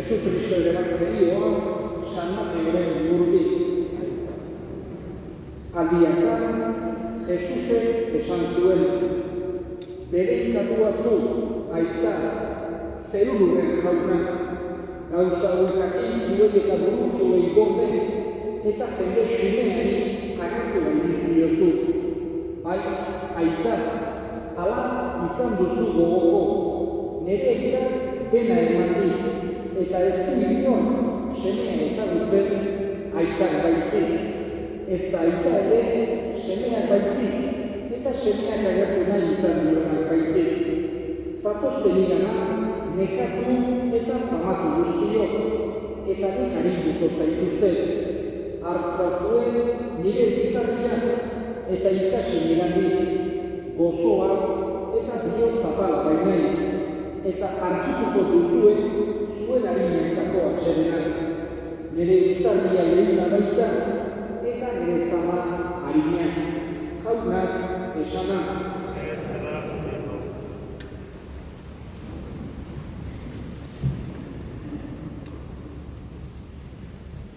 Jesucristoren evangelioa San Mateoren liburutik. Aldi hartan, Jesusek esan zuen, bereikatua zu, aita, zerurren jauna, gauza hori jakin zuei eta buru zuei gorde, eta jende xumeari agertu nahi dizkiozu. Bai, aita, hala izan duzu gogoko, nire aitak dena eman dit, eta ez du inor semea ezagutzen aitak baizik. Ez da aita ere semeak baizik, eta semeak agertu nahi izan dionak baizik. Zatozte nigana, nekatu eta zamatu guztiok, eta nik arinduko zaituztet. Hartzazue nire euskarria, eta ikasi nirandik, gozoa eta bihotz zapala bainaiz, eta arkituko duzue zuen arimentzako atsedenak. Nire euskarria lehina baita, eta nire zama harina, jaunak esana.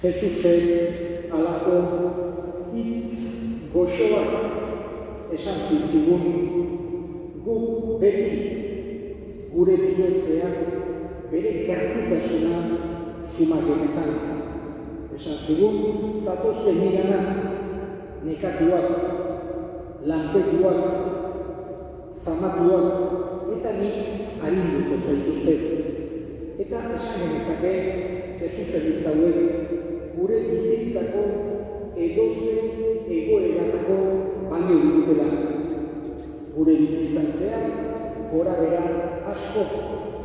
Jesusek halako hitz goxoak esan zizkigun, guk beti gure bihotzean bere gertutasuna suma genezan. Esan zigun, zatozte nigana, nekatuak, lanpetuak, zamatuak, eta nik arinduko zaituztet. Eta esan genezake, Jesusen hitz hauek gure bizitzako edozein egoeratako balio dutela. Gure bizitzan zehar, gora bera asko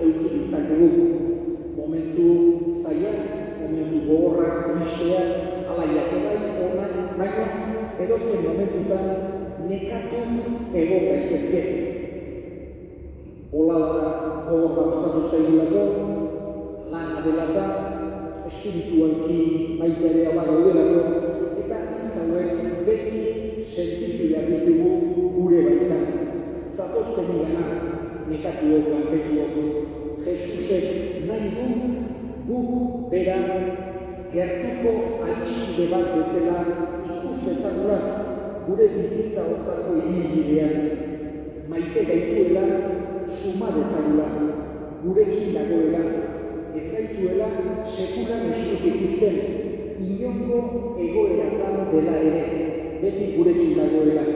eduki ditzakegu. Momentu zailak, momentu gogorrak, tristeak, alaiak ebai, onak, baina edozein momentutan nekatu egon gaitezke. Olala gogor bat tokatu zaigulako, lana dela eta espiritualki baita ere hau daudelako, eta hitz hauek beti sentitu behar ditugu gure baitan. Zatozte nigana, nekatuok, lanpetuok, Jesusek nahi du guk bera gertuko adiskide bat bezala ikus dezagula gure bizitza hortako ibilbidean. Maite gaituela suma dezagula, gurekin dagoela, ez gaituela sekulan eskut ikusten, inongo egoeratan dela ere, beti gurekin dagoela.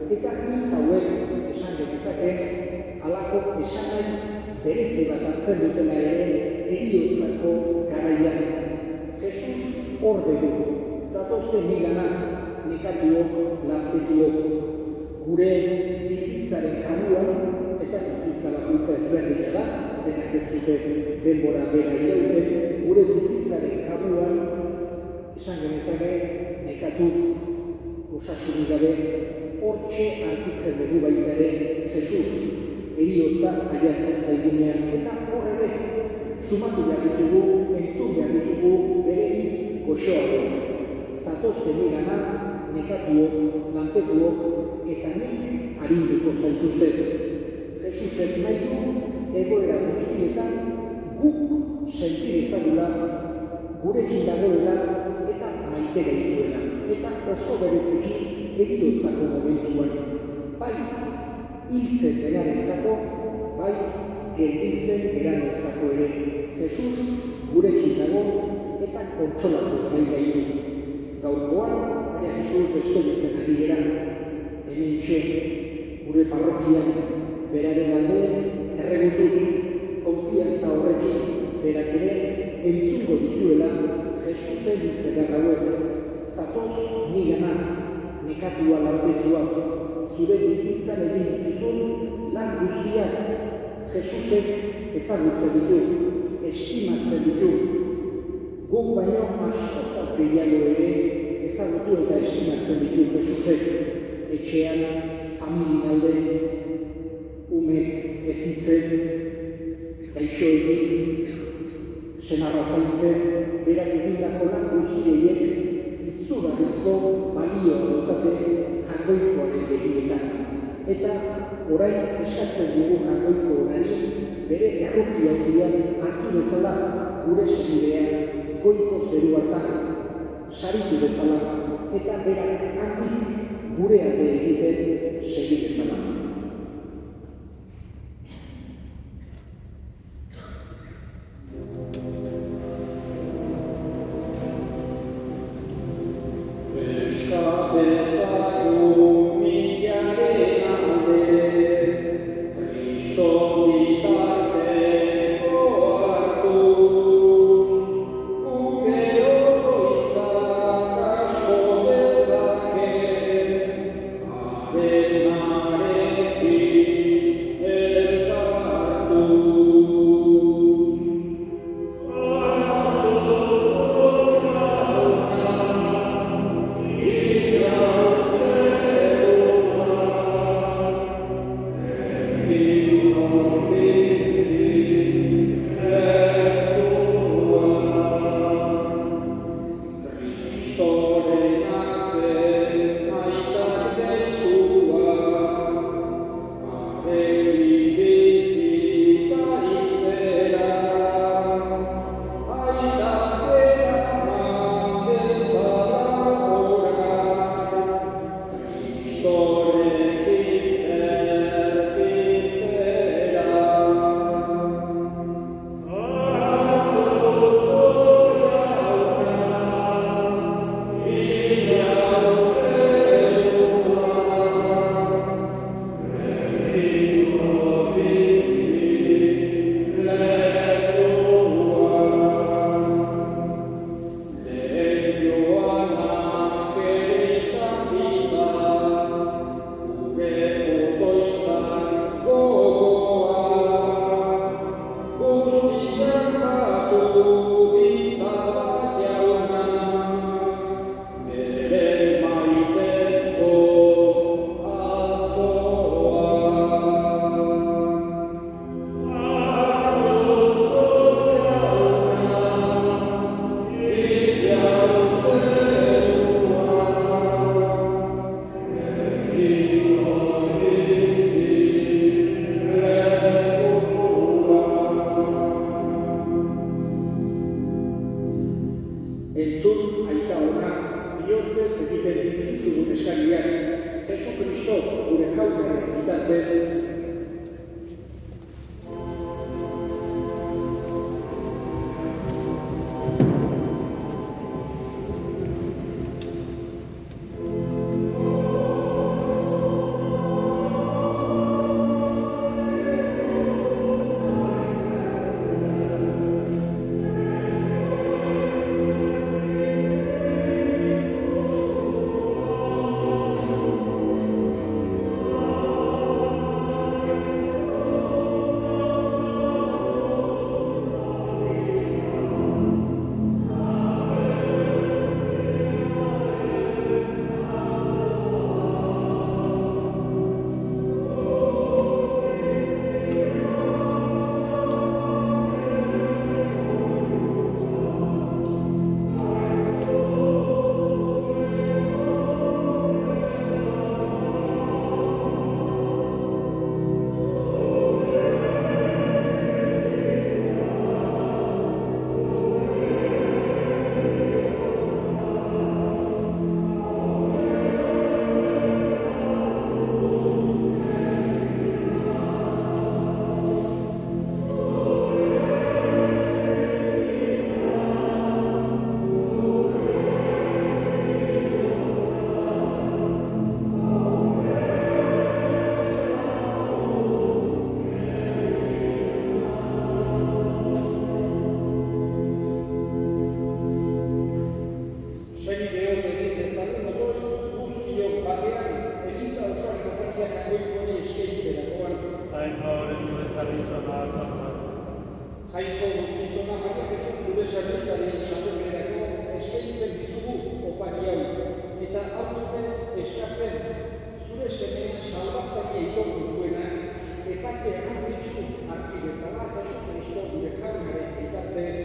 Eta hitz hauek esan genezake, halako esanai berezi bat hartzen dutela ere heriotzako garaian. Jesus hor dugu, zatozte nigana, nekatuok, lanpetuok, gure bizitzaren kamuan, eta bizitza bakoitza ezberdina da, denak ez dute denbora bera irauten, gure bizitzaren kamuan, esan genezake, nekatu, osasunik gabe, hortxe arkitzen dugu baita ere Jesus, heriotza aiatzen zaigunean, eta hor ere, sumatu behar ditugu, entzun behar ditugu, bere hitz goxoak. Zatozte nigana, nekatuok, lanpetuok, eta nik arinduko zaituztet. Jesusek nahi du egoera guztietan guk sentir ezagula, gurekin dagoela eta maite gaituela. Eta oso bereziki heriotzako momentuan. Bai, hiltzen denarentzako, bai, gelditzen eranotzako ere. Jesus gurekin dago eta kontsolatu nahi gaitu. Gaurkoan, Maria Jesus bestelitzen ari gara. Hementxe, gure parrokian, beraren alde erregutuz, konfiantza horrekin, berak ere entzungo dituela Jesusen hitzegar hauek. Zatoz nigana, nekatua lanpetua, zure bizitzan egin dituzun lan guztiak Jesusek ezagutzen ditu, estimatzen ditu. Guk baino askozaz gehiago ere ezagutu eta estimatzen ditu Jesusek. Etxean, familien alde, umek ezitzen, gaixoekin, senarra zaintzen, berak egindako lan guztiek izugarrizko balio daukate jakoikoaren begietan. Eta orain eskatzen dugu jakoiko horari bere erruki handian hartu bezala gure senidea goiko zeruatan saritu bezala eta berak handik gure alde egiten segi bezala. Entzun aita ona, bihotzez egiten dizkizugun eskariak, Jesu Kristo gure jaunaren bitartez. Jaiko guztizona Maria Jesus gure sarritzaren satorrerako eskaintzen dizugu opari hau, eta hausez eskatzen zure semeen salbatzaile aitortu duenak, epake erronditzu harki bezala Jesu Kristo gure jaunaren bitartez.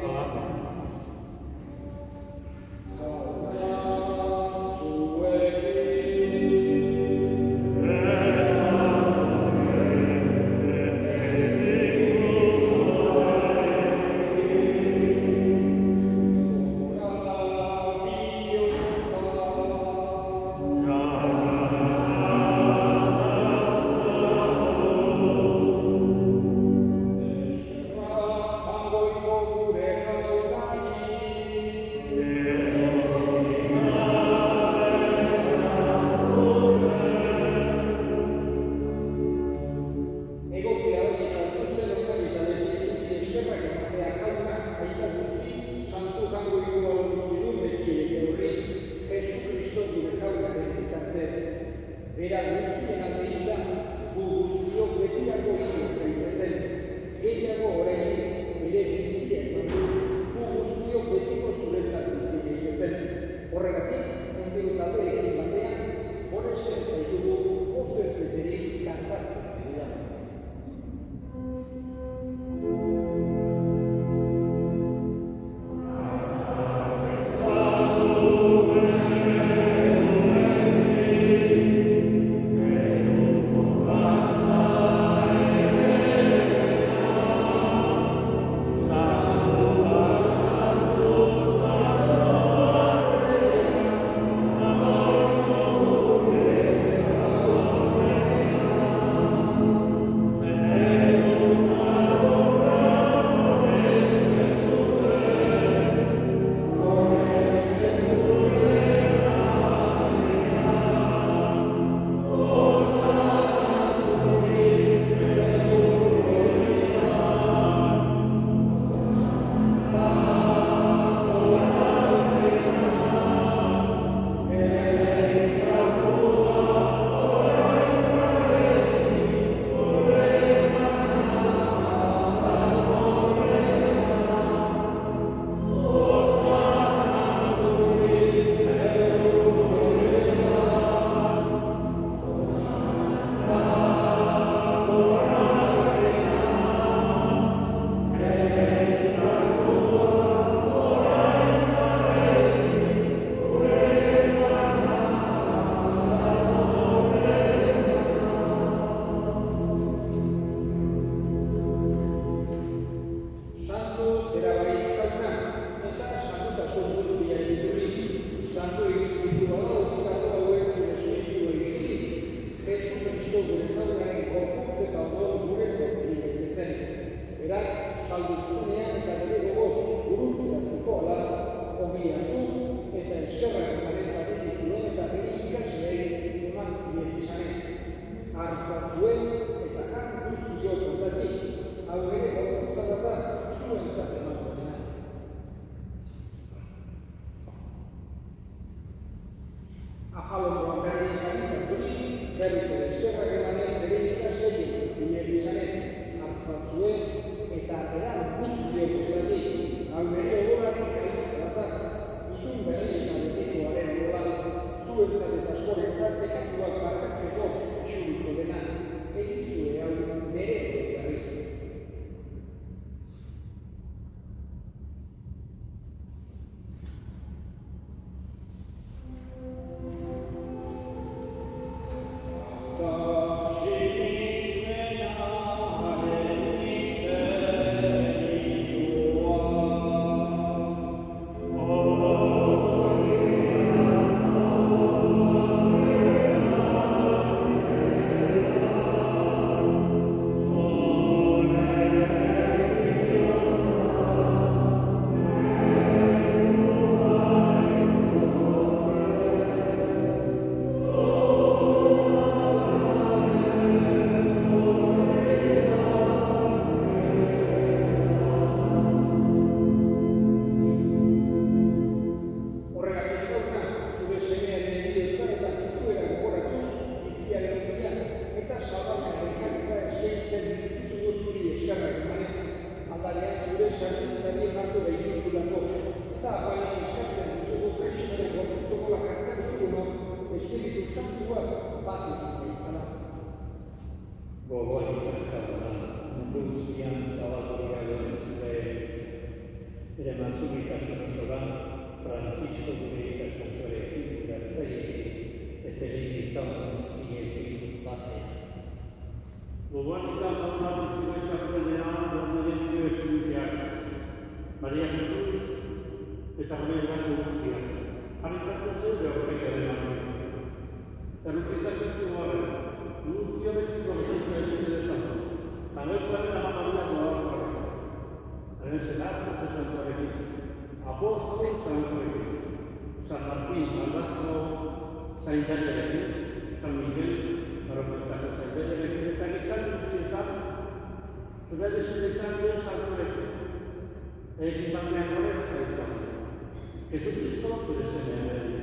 Afalondoan berdin izaturik, berriz ere eskerrak emanez bere ikasleei zilegi esanez hartzazue eta eran guztio guztatik, hau bere odolaren kaiz da, itun berri eta betikoaren odola, zuentzat eta askorentzat bekatuak barkatzeko isuriko dena, egizue hau bere egarri. Gogoan izankarra, mundu guztian zabalduria duen zure ere mazuk ikasun osora, Frantzisko gure ikasuntorekin gartzailekin, eta izan guztiekin batean. Gogoan izan bat zure txartelean berdaren dio eskubideak, Maria Jesus eta gure erako guztiak. Haritzako zeure horrekaren amore. Errukizak izan garen, guztia beti gortzitza egiten dezan. Tagoikoaren amamariak doa oskarrak. Haren zenar, Jose Santuarekin. Apostol Santuarekin. San Martín, Aldazko, Saint Jarerekin. San Miguel, Baroketako Saint Jarerekin. Eta gizan guztietan, zure izan duen Santuarekin. Egin batean horrez zaitzan. Jesukristo zure zenean egiten.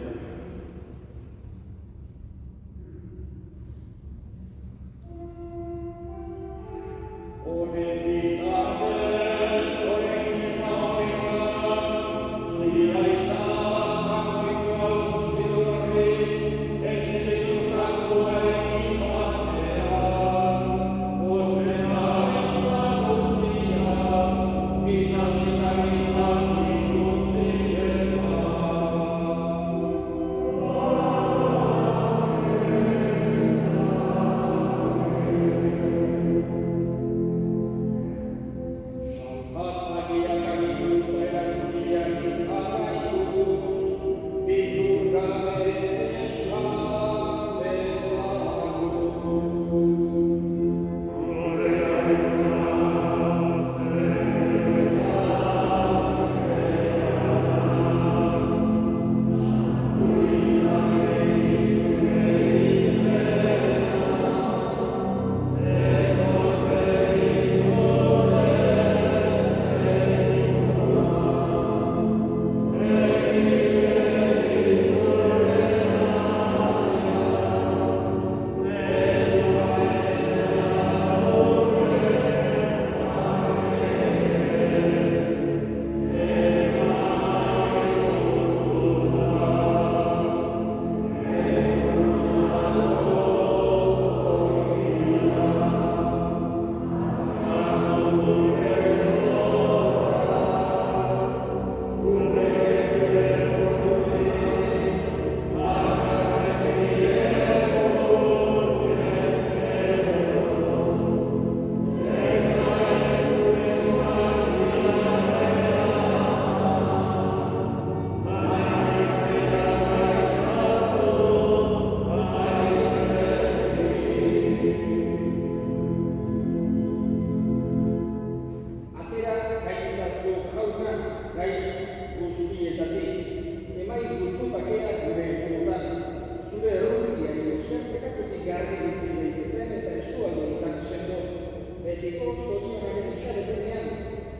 betiko zorionaren itxaropenean,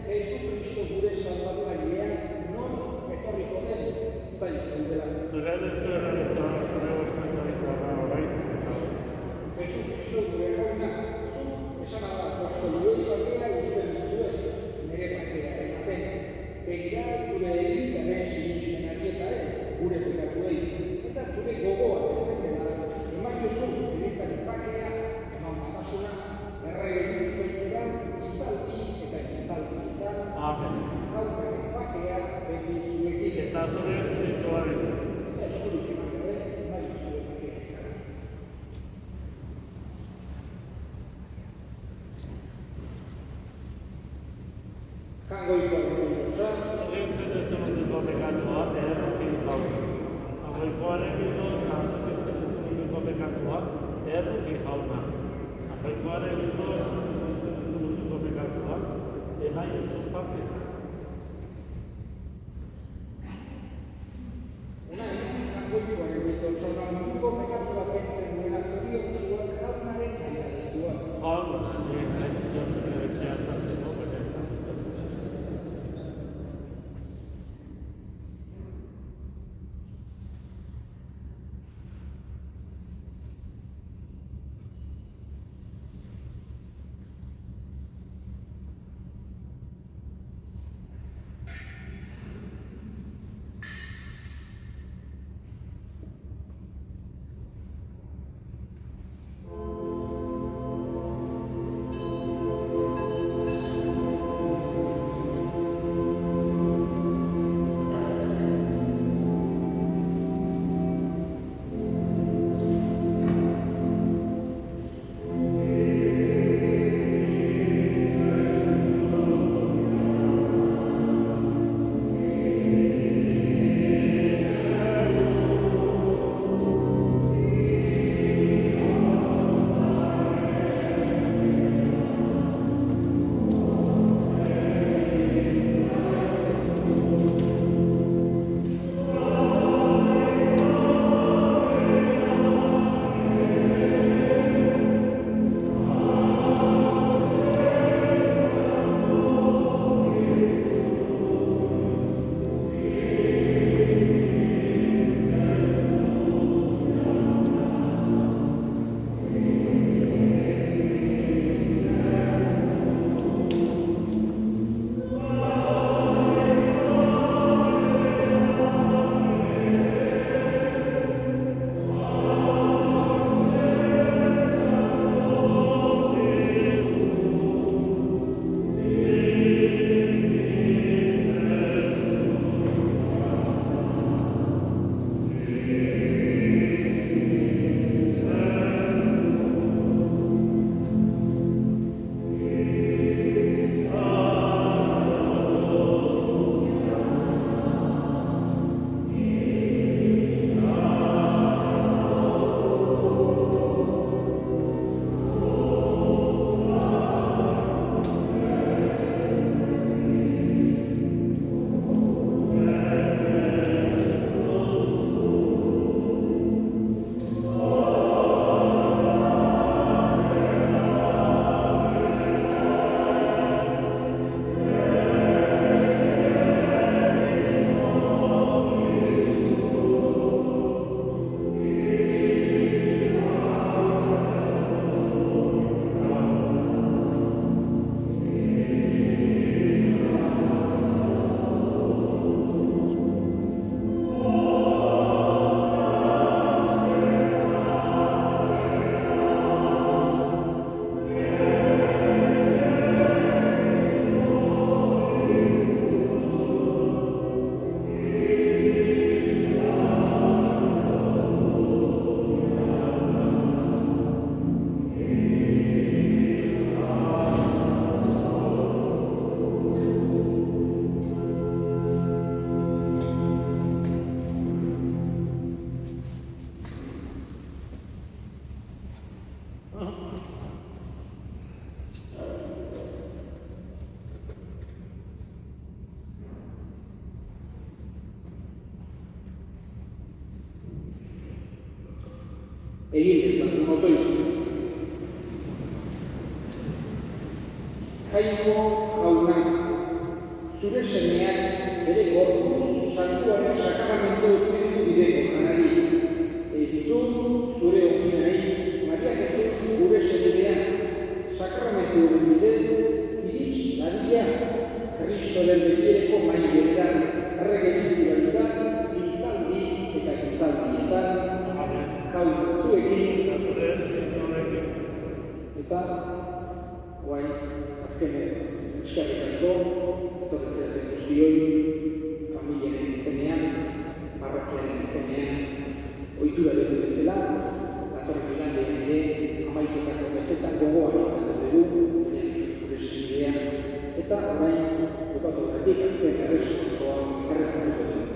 Jesus Kristo gure salbatzailea noiz etorriko den zain dela. Zure esan apostoluei bakea uzten zuen, nire bakea ematen. Begira zure elizaren sinismenari eta ez, gure pekatuei, eta zure gogoak bezala, emaiozu elizaren bakea, eman batasuna, errege bizikoitzera, gizaldi eta gizaldietan, jaurren bakea beti zuekin. Eta zure espirituaren. Eta eskurik eman gabe, emaiozu bakea. Jangoikoa dut gauza, Euskal pekatua, errukin jauna. Agoikoaren bildu, Euskal pekatua, errukin jauna. Agoikoaren bildu, Euskal pekatua, emaiozu bakea. jangoikoaren dut sornamuko pekatu bat entzen duena zorion zuak jaunaren nahi dituak. Jauna, ez dira zartzeko, egin dezagun otoitz. Jaiko jauna, zure semeak bere gorpuz santuaren sakramentu utzi ditu bideko janari. Egizun, zure okina naiz, Maria Jesus gure semedean, sakramentu Eta, guain, azken eskerrik asko, etorri zareten guztioi, familiaren izenean, parrokiaren izenean, ohitura dugu bezala, datorren igandean ere, hamaiketako bezetan gogoan izango dugu, baina gure senidean, eta orain, bukatu horretik azken erreskursoa errezatuko dugu.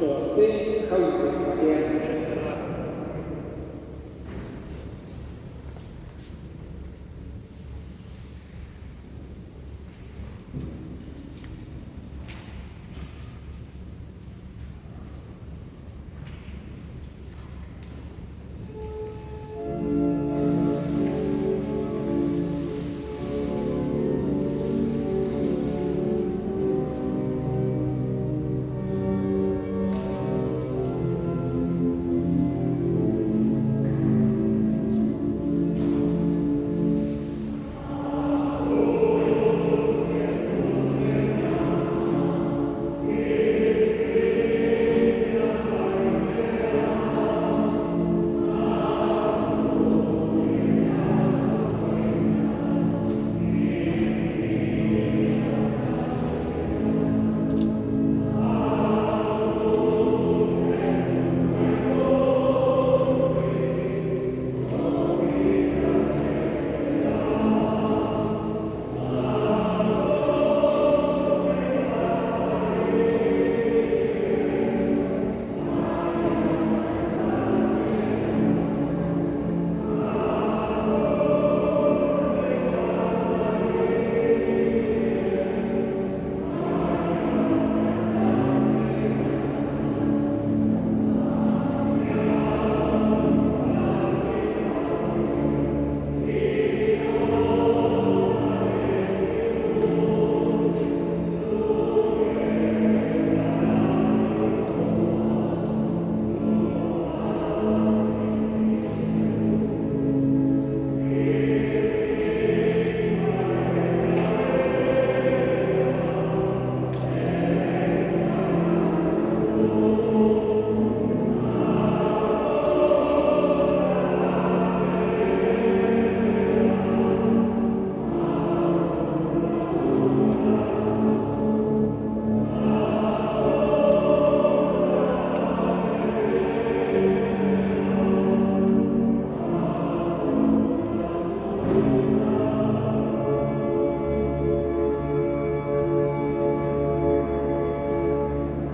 Zoazte jaun batean.